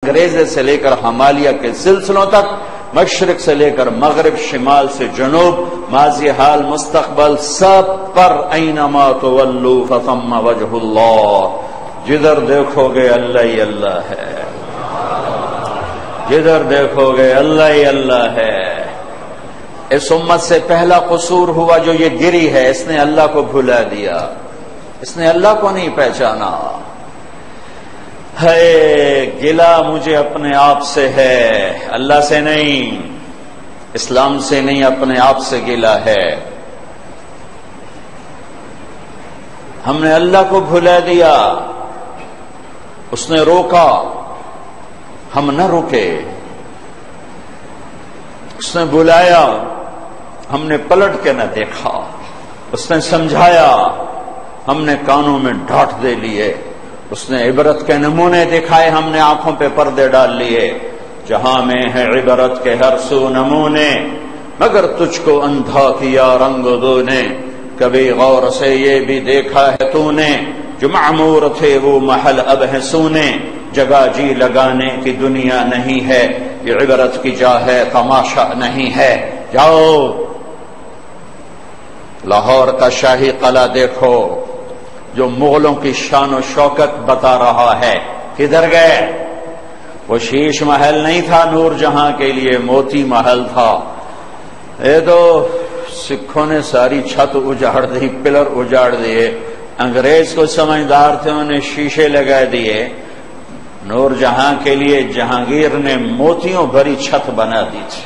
انگریزے سے لے کر ہمالیہ کے سلسلوں تک، مشرق سے لے کر مغرب، شمال سے جنوب، ماضی، حال، مستقبل، سب پر اینما تولوا فثم وجہ اللہ، جدھر دیکھو گے اللہ ہی اللہ ہے، جدھر دیکھو گے اللہ ہی اللہ ہے۔ اس امت سے پہلا قصور ہوا جو یہ گری ہے، اس نے اللہ کو بھلا دیا، اس نے اللہ کو نہیں پہچانا۔ ہے گلا مجھے اپنے آپ سے ہے، اللہ سے نہیں، اسلام سے نہیں، اپنے آپ سے گلا ہے۔ ہم نے اللہ کو بھلا دیا، اس نے روکا، ہم نہ رکے، اس نے بلایا، ہم نے پلٹ کے نہ دیکھا، اس نے سمجھایا، ہم نے کانوں میں ڈھانٹ دے لیے، اس نے عبرت کے نمونے دکھائے، ہم نے آنکھوں پہ پردے ڈال لیے۔ جہاں میں ہے عبرت کے ہر سو نمونے، مگر تجھ کو اندھا کیا رنگ دو نے، کبھی غور سے یہ بھی دیکھا ہے تو نے، جو معمور تھے وہ محل اب ہے سونے، جگہ جی لگانے کی دنیا نہیں ہے، یہ عبرت کی جا ہے تماشا نہیں ہے۔ جاؤ لاہور کا شاہی قلعہ دیکھو جو مغلوں کی شان و شوکت بتا رہا ہے، کدھر گئے؟ وہ شیش محل نہیں تھا نور جہاں کے لیے، موتی محل تھا۔ یہ تو سکھوں نے ساری چھت اجاڑ دی، پلر اجاڑ دیے، انگریز کو سمجھدار تھے، انہوں نے شیشے لگا دیے۔ نور جہاں کے لیے جہانگیر نے موتیوں بھری چھت بنا دی تھی،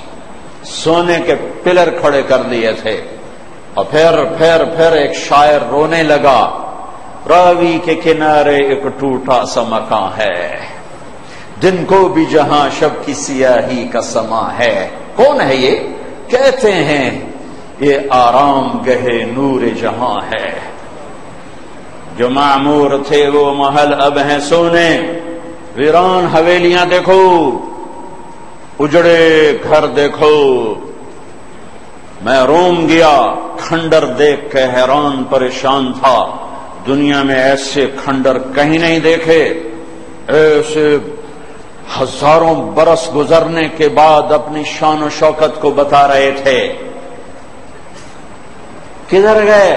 سونے کے پلر کھڑے کر دیے تھے، اور پھر ایک شاعر رونے لگا، راوی کے کنارے ایک ٹوٹا سا مکان ہے، دن کو بھی جہاں شب کی سیاہی کا سما ہے۔ کون ہے یہ؟ کہتے ہیں یہ آرام گہے نور جہاں ہے، جو معمور تھے وہ محل اب ہیں سونے، ویران حویلیاں دیکھو، اجڑے گھر دیکھو۔ میں روم گیا، کھنڈر دیکھ کے حیران پریشان تھا، دنیا میں ایسے کھنڈر کہیں نہیں دیکھے، ایسے ہزاروں برس گزرنے کے بعد اپنی شان و شوکت کو بتا رہے تھے۔ کدھر گئے؟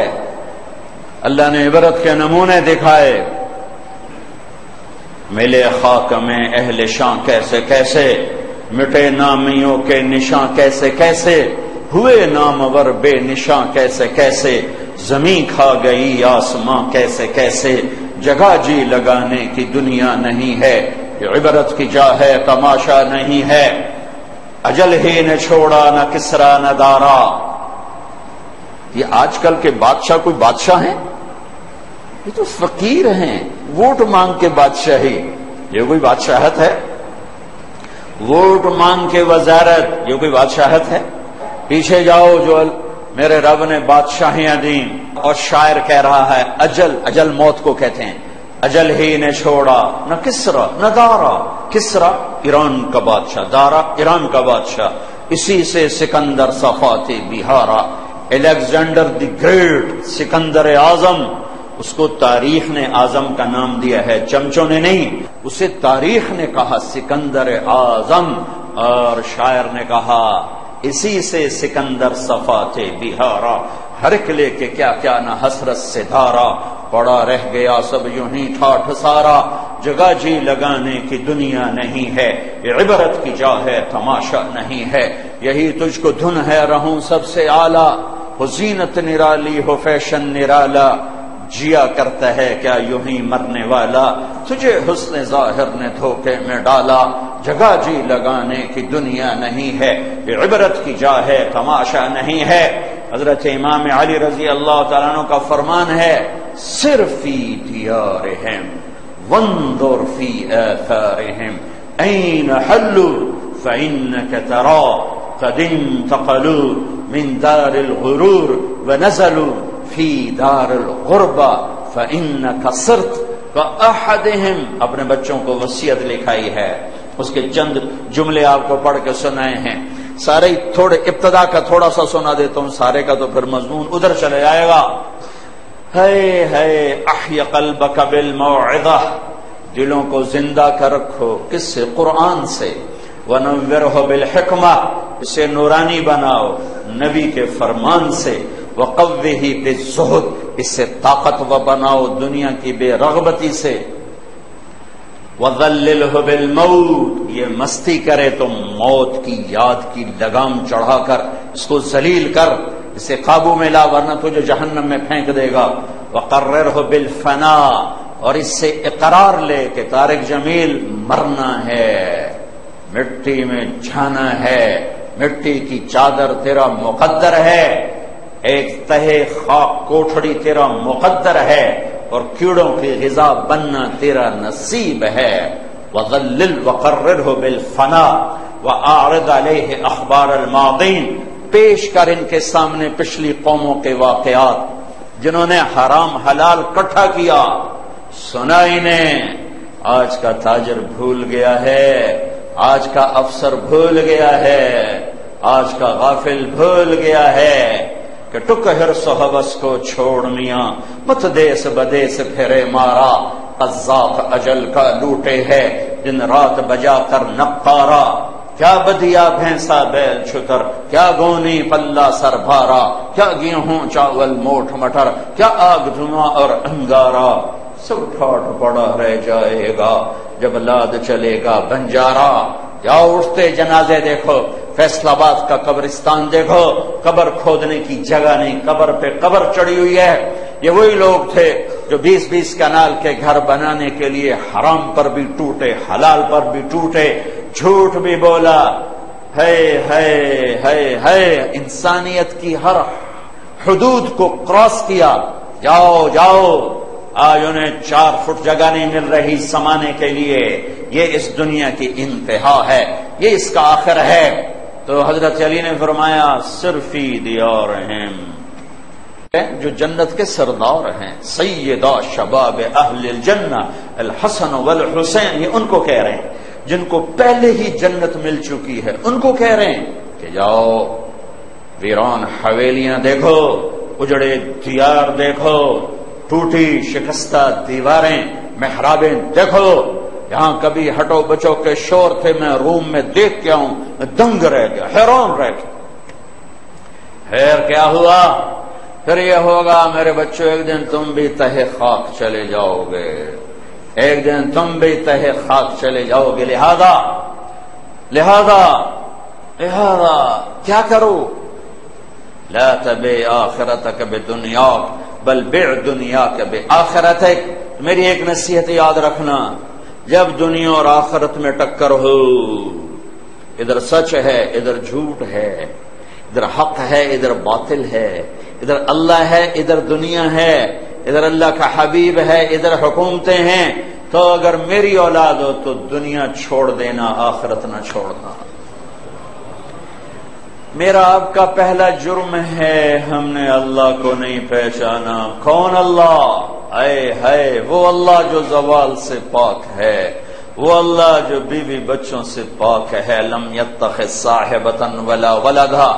اللہ نے عبرت کے نمونے دکھائے۔ ملے خاک میں اہل شان کیسے کیسے، مٹے نامیوں کے نشاں کیسے کیسے، ہوئے نامور بے نشاں کیسے کیسے، زمین کھا گئی آسماں کیسے کیسے، جگہ جی لگانے کی دنیا نہیں ہے، یہ عبرت کی جا ہے تماشا نہیں ہے۔ اجل ہی نے چھوڑا نہ کسرا نہ دارا۔ یہ آج کل کے بادشاہ کوئی بادشاہ ہیں؟ یہ تو فقیر ہیں، ووٹ مانگ کے بادشاہی، یہ کوئی بادشاہت ہے؟ ووٹ مانگ کے وزارت، یہ کوئی بادشاہت ہے؟ پیچھے جاؤ، جو میرے رب نے بادشاہیاں دیں، اور شاعر کہہ رہا ہے اجل موت کو کہتے ہیں، اجل ہی نے چھوڑا نہ کسرا نہ دارا۔ کسرا ایران کا بادشاہ، دارا ایران کا بادشاہ، اسی سے سکندر صفات بہارا، الیگزینڈر دی گریٹ، سکندر اعظم، اس کو تاریخ نے اعظم کا نام دیا ہے، چمچوں نے نہیں، اسے تاریخ نے کہا سکندر اعظم، اور شاعر نے کہا اسی سے سکندر صفات بہارا، ہر ایک لے کے کیا کیا نہ حسرت سے دھارا، پڑا رہ گیا سب یوں ہی ٹھاٹھ سارا، جگہ جی لگانے کی دنیا نہیں ہے، یہ عبرت کی جا ہے تماشا نہیں ہے۔ یہی تجھ کو دھن ہے رہوں سب سے اعلیٰ، ہو زینت نرالی ہو فیشن نرالا، جیا کرتا ہے کیا یوں ہی مرنے والا، تجھے حسن ظاہر نے دھوکے میں ڈالا، جگہ جی لگانے کی دنیا نہیں ہے، یہ عبرت کی جا ہے تماشا نہیں ہے۔ حضرت امام علی رضی اللہ تعالیٰ عنہ کا فرمان ہے، سر فی دیارہم وانظر فی آثارہم، این حلوا فإنک ترا قد انتقلوا من دار الغرور ونزلوا فی دار الغربہ فإنک صرت کأحدہم۔ اپنے بچوں کو وصیت لکھائی ہے، اس کے چند جملے آپ کو پڑھ کے سنائے ہیں، سارے تھوڑے ابتدا کا تھوڑا سا سنا دیتا ہوں، سارے کا تو پھر مضمون ادھر چلے جائے گا۔ ہے احی قلبک بالموعظہ، دلوں کو زندہ کر رکھو، کس سے؟ قرآن سے۔ وَنَوِّرْهُ بِالْحِکْمَةِ، اسے نورانی بناؤ نبی کے فرمان سے۔ وَقَوِّهِ بِالزُّهْدِ، اسے طاقتور بناؤ دنیا کی بے رغبتی سے۔ وَذَلِّلْهُ بِالْمَوْتِ، یہ مستی کرے تو موت کی یاد کی لگام چڑھا کر اس کو ذلیل کر، اسے قابو میں لا ورنہ تجھے جہنم میں پھینک دے گا۔ وَقَرِّرْهُ بِالْفَنَاءِ، اور اس سے اقرار لے کہ طارق جمیل مرنا ہے، مٹی میں جانا ہے، مٹی کی چادر تیرا مقدر ہے، ایک تہے خاک کوٹھڑی تیرا مقدر ہے، اور کیڑوں کی غذا بننا تیرا نصیب ہے۔ وَظَلِّلْ وَقَرِّرْهُ بِالْفَنَاءِ وَأَعْرِضْ عَلَيْهِ أَخْبَارَ الْمَاضِينَ، پیش کر ان کے سامنے پچھلی قوموں کے واقعات جنہوں نے حرام حلال اکٹھا کیا، سنا انہیں۔ آج کا تاجر بھول گیا ہے، آج کا افسر بھول گیا ہے، آج کا غافل بھول گیا ہے کہ ٹک حرص و حوث کو چھوڑ میاں، مت دیس بدیس پھرے مارا، قذاق اجل کا لوٹے ہے دن رات بجا کر نقارا۔ کیا بدیا بھینسا بیل چھتر، کیا گونی پلہ سر بھارا، کیا گیہوں چاول موٹھ مٹر، کیا آگ دھواں اور انگارا، سب ٹھاٹ پڑا رہ جائے گا جب لاد چلے گا بنجارا۔ یا اٹھتے جنازے دیکھو، فیصل آباد کا قبرستان دیکھو، قبر کھودنے کی جگہ نہیں، قبر پہ قبر چڑھی ہوئی ہے۔ یہ وہی لوگ تھے جو 20-20 کنال کے گھر بنانے کے لیے حرام پر بھی ٹوٹے، حلال پر بھی ٹوٹے، جھوٹ بھی بولا۔ ہے انسانیت کی ہر حدود کو کراس کیا۔ جاؤ جاؤ، آج انہیں 4 فٹ جگہ نہیں مل رہی سمانے کے لیے۔ یہ اس دنیا کی انتہا ہے، یہ اس کا آخر ہے۔ تو حضرت علی نے فرمایا صرفی دیارہم، جو جنت کے سردار ہیں، سیدہ شباب اہل الجنہ الحسن والحسین، یہ ان کو کہہ رہے ہیں جن کو پہلے ہی جنت مل چکی ہے، ان کو کہہ رہے ہیں کہ جاؤ ویران حویلیاں دیکھو، اجڑے دیار دیکھو، ٹوٹی شکستہ دیواریں، محرابیں دیکھو، یہاں کبھی ہٹو بچو کے شور تھے، میں روم میں دیکھ کے آؤں، میں دنگ رہ گیا، حیران رہ گیا۔ خیر کیا ہوا؟ پھر یہ ہوگا میرے بچوں، ایک دن تم بھی تہے خاک چلے جاؤ گے، ایک دن تم بھی تہے خاک چلے جاؤ گے۔ لہذا کیا کرو؟ لا تبع آخرتک بدنیاک بل بع دنیاک بآخرتک۔ میری ایک نصیحت یاد رکھنا، جب دنیا اور آخرت میں ٹکر ہو، ادھر سچ ہے ادھر جھوٹ ہے، ادھر حق ہے ادھر باطل ہے، ادھر اللہ ہے ادھر دنیا ہے، ادھر اللہ کا حبیب ہے ادھر حکومتیں ہیں، تو اگر میری اولاد ہو تو دنیا چھوڑ دینا، آخرت نہ چھوڑنا۔ میرا آپ کا پہلا جرم ہے ہم نے اللہ کو نہیں پہچانا۔ کون اللہ؟ ہے وہ اللہ جو زوال سے پاک ہے، وہ اللہ جو بیوی بچوں سے پاک ہے، لم یتخذ صاحبۃ ولا ولدا،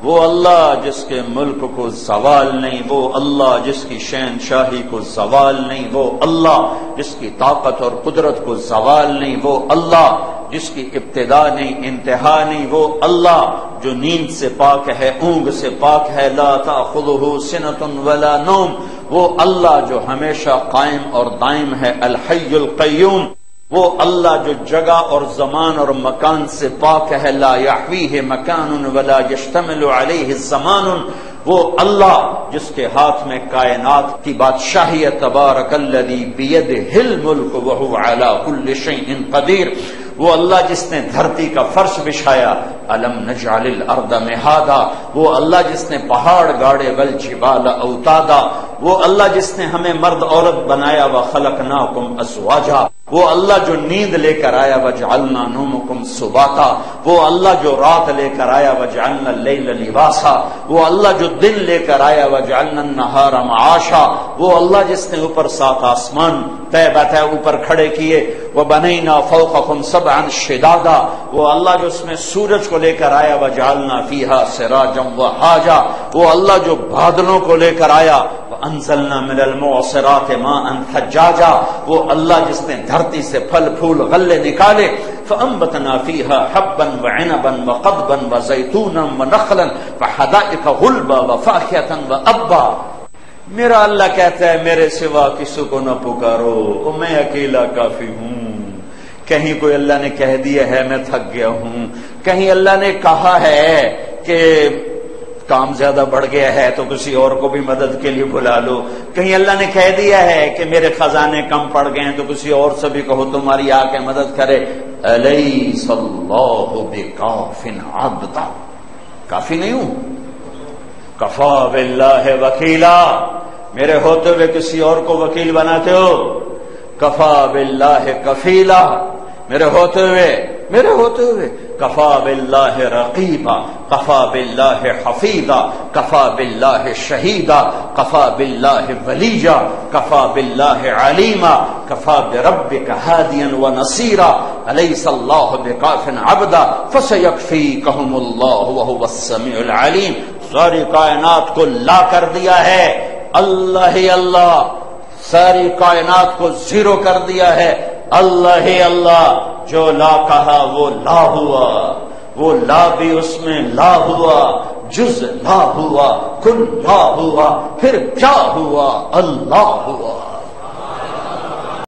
وہ اللہ جس کے ملک کو زوال نہیں، وہ اللہ جس کی شہنشاہی کو زوال نہیں، وہ اللہ جس کی طاقت اور قدرت کو زوال نہیں، وہ اللہ جس کی ابتدا نہیں انتہا نہیں، وہ اللہ جو نیند سے پاک ہے، اونگ سے پاک ہے، لا تأخذہ سنۃ ولا نوم، وہ اللہ جو ہمیشہ قائم اور دائم ہے، الحی القیوم، وہ اللہ جو جگہ اور زمان اور مکان سے پاک ہے، لا یحویہ مکان ولا یشتمل علیہ زمان، وہ اللہ جس کے ہاتھ میں کائنات کی بادشاہی ہے، تبارک الذی بیدہ الملک وہو علی کل شیء قدیر، وہ اللہ جس نے دھرتی کا فرش بچھایا، الم نجعل الارض مہادا، وہ اللہ جس نے پہاڑ گاڑے والجبال اوتادا، وہ اللہ جس نے ہمیں مرد عورت بنایا، وخلقناکم ازواجا، وہ اللہ جو نیند لے کر آیا، وجعلنا نومکم سباتا، وہ اللہ جو رات لے کر آیا، وجعلنا اللیل لباسا، وہ اللہ جو دن لے کر آیا، وجعلنا النہار معاشا، وہ اللہ جس نے اوپر 7 آسمان طے بتہ اوپر کھڑے کیے، وبنینا فوقکم سبعا شدادا، وہ اللہ جو اس میں سورج کو لے کر آیا، وجعلنا فیہا سراجا وہاجا، وہ اللہ جو بادلوں کو لے کر آیا، وَأَنزَلْنَا مِنَ الْمُعْصِرَاتِ مَاءً ثَجَّاجًا، وہ اللہ جس نے دھرتی سے پھل پھول غلے نکالے، فَأَنبَتْنَا فِيهَا حَبًّا وَعِنَبًا وَقَضْبًا وَزَيْتُونًا وَنَخْلًا وَحَدَائِقَ غُلْبًا وَفَاكِهَةً وَأَبًّا۔ میرا اللہ کہتا ہے میرے سوا کسی کو نہ پکارو، میں اکیلا کافی ہوں۔ کہیں کوئی اللہ نے کہہ دیا ہے میں تھک گیا ہوں، کہیں اللہ نے کہا ہے کہ کام زیادہ بڑھ گیا ہے تو کسی اور کو بھی مدد کے لیے بلا لو، کہیں اللہ نے کہہ دیا ہے کہ میرے خزانے کم پڑ گئے ہیں تو کسی اور سے بھی کہو تمہاری آ کے مدد کرے۔ الیس اللہ بکاف عبدا، کافی نہیں ہوں؟ کفا باللہ وکیلا، میرے ہوتے ہوئے کسی اور کو وکیل بناتے ہو؟ کفا باللہ کفیلا، میرے ہوتے ہوئے کفا باللہ رقیبا، کفا باللہ حفیظا، کفا باللہ شہیدا، کفا باللہ ولیجا، کفا باللہ علیما، کفا بربک ہادیا ونصیرا، الیس اللہ بکاف عبدا فسیکفیکہم اللہ وہو السمیع العلیم۔ ساری کائنات کو لا کر دیا ہے اللہ ہی اللہ، ساری کائنات کو زیرو کر دیا ہے اللہ ہی اللہ۔ جو لا کہا وہ لا ہوا، وہ لا بھی اس میں لا ہوا، جز لا ہوا، کن لا ہوا، پھر کیا ہوا؟ اللہ ہوا۔